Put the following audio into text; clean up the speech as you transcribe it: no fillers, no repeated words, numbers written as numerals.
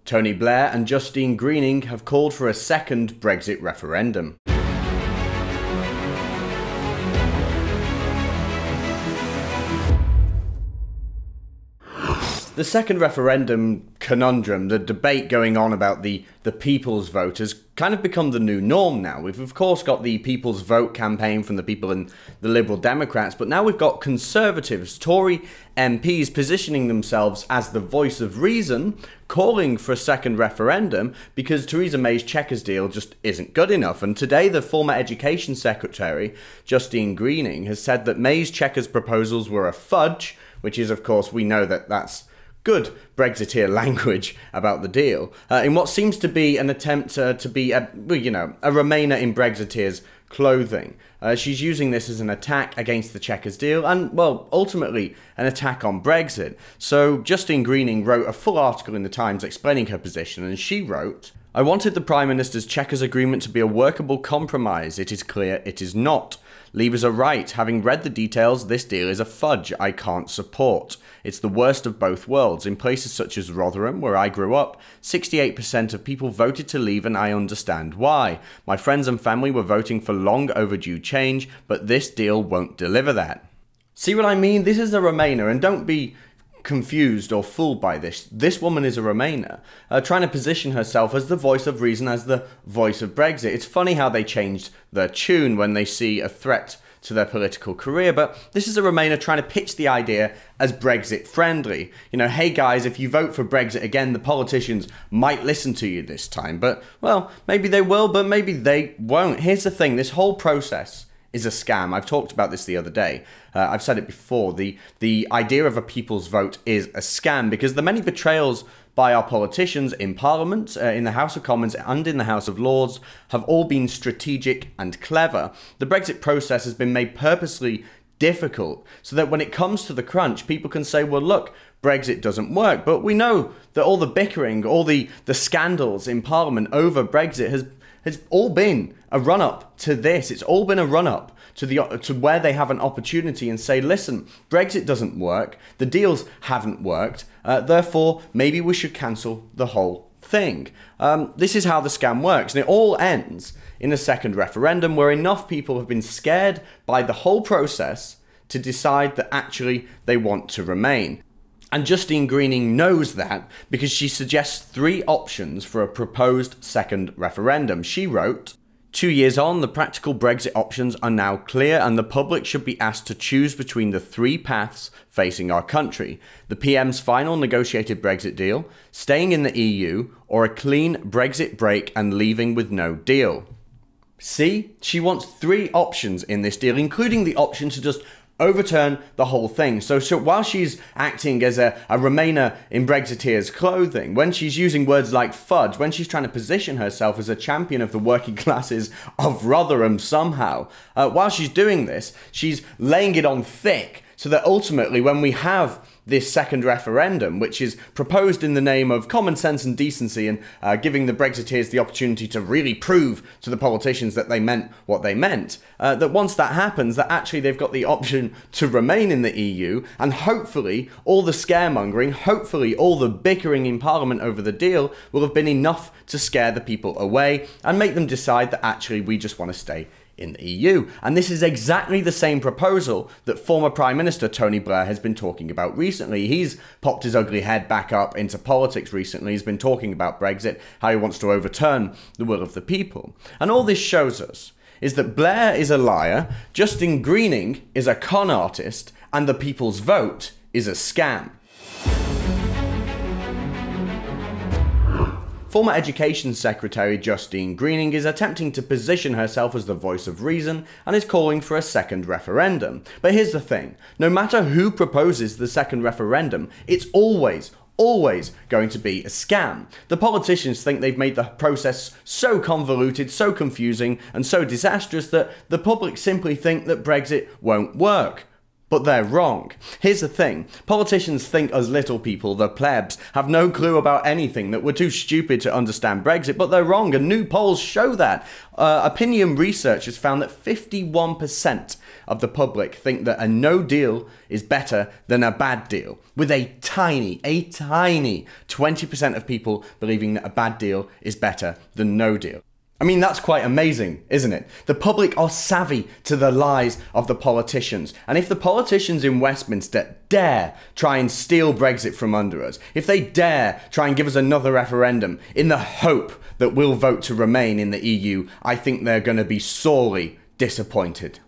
Tony Blair and Justine Greening have called for a second Brexit referendum. The second referendum conundrum, the debate going on about the people's vote, has kind of become the new norm now. We've of course got the people's vote campaign from the people in the Liberal Democrats, but now we've got Conservatives, Tory MPs positioning themselves as the voice of reason, calling for a second referendum because Theresa May's Chequers deal just isn't good enough. And today the former Education Secretary, Justine Greening, has said that May's Chequers proposals were a fudge, which is, of course, we know that that's good Brexiteer language about the deal, in what seems to be an attempt to be a Remainer in Brexiteers' clothing. She's using this as an attack against the Chequers deal and, well, ultimately an attack on Brexit. So Justine Greening wrote a full article in the Times explaining her position, and she wrote, "I wanted the Prime Minister's Chequers agreement to be a workable compromise. It is clear it is not. Leavers are right. Having read the details, this deal is a fudge I can't support. It's the worst of both worlds. In places such as Rotherham, where I grew up, 68% of people voted to leave, and I understand why. My friends and family were voting for long overdue change, but this deal won't deliver that." See what I mean? This is a Remainer, and don't be confused or fooled by this. This woman is a Remainer, trying to position herself as the voice of reason, as the voice of Brexit. It's funny how they changed their tune when they see a threat to their political career, but this is a Remainer trying to pitch the idea as Brexit friendly. You know, hey guys, if you vote for Brexit again, the politicians might listen to you this time, but, well, maybe they will, but maybe they won't. Here's the thing, this whole process is a scam. I've talked about this the other day. I've said it before. The idea of a people's vote is a scam because the many betrayals by our politicians in Parliament, in the House of Commons and in the House of Lords have all been strategic and clever. The Brexit process has been made purposely difficult so that when it comes to the crunch, people can say, well, look, Brexit doesn't work. But we know that all the bickering, all the scandals in Parliament over Brexit has all been a run-up to this. It's all been a run-up to where they have an opportunity and say, listen, Brexit doesn't work, the deals haven't worked, therefore maybe we should cancel the whole thing. This is how the scam works, and it all ends in a second referendum where enough people have been scared by the whole process to decide that actually they want to remain. And Justine Greening knows that because she suggests 3 options for a proposed second referendum. She wrote, 2 years on, the practical Brexit options are now clear and the public should be asked to choose between the 3 paths facing our country. The PM's final negotiated Brexit deal, staying in the EU, or a clean Brexit break and leaving with no deal. See? She wants 3 options in this deal, including the option to just overturn the whole thing. So while she's acting as a Remainer in Brexiteers' clothing, when she's using words like fudge, when she's trying to position herself as a champion of the working classes of Rotherham somehow, while she's doing this, she's laying it on thick so that ultimately when we have this second referendum, which is proposed in the name of common sense and decency and giving the Brexiteers the opportunity to really prove to the politicians that they meant what they meant, that once that happens, that actually they've got the option to remain in the EU, and hopefully all the scaremongering, hopefully all the bickering in Parliament over the deal will have been enough to scare the people away and make them decide that actually we just want to stay in the EU. And this is exactly the same proposal that former Prime Minister Tony Blair has been talking about recently. He's popped his ugly head back up into politics recently. He's been talking about Brexit, how he wants to overturn the will of the people. And all this shows us is that Blair is a liar, Justine Greening is a con artist, and the people's vote is a scam. Former Education Secretary Justine Greening is attempting to position herself as the voice of reason and is calling for a second referendum. But here's the thing, no matter who proposes the second referendum, it's always going to be a scam. The politicians think they've made the process so convoluted, so confusing, and so disastrous that the public simply think that Brexit won't work. But they're wrong. Here's the thing. Politicians think us little people, the plebs, have no clue about anything, that we're too stupid to understand Brexit, but they're wrong, and new polls show that. Opinion research has found that 51% of the public think that a no deal is better than a bad deal, with a tiny 20% of people believing that a bad deal is better than no deal. I mean, that's quite amazing, isn't it? The public are savvy to the lies of the politicians. And if the politicians in Westminster dare try and steal Brexit from under us, if they dare try and give us another referendum in the hope that we'll vote to remain in the EU, I think they're going to be sorely disappointed.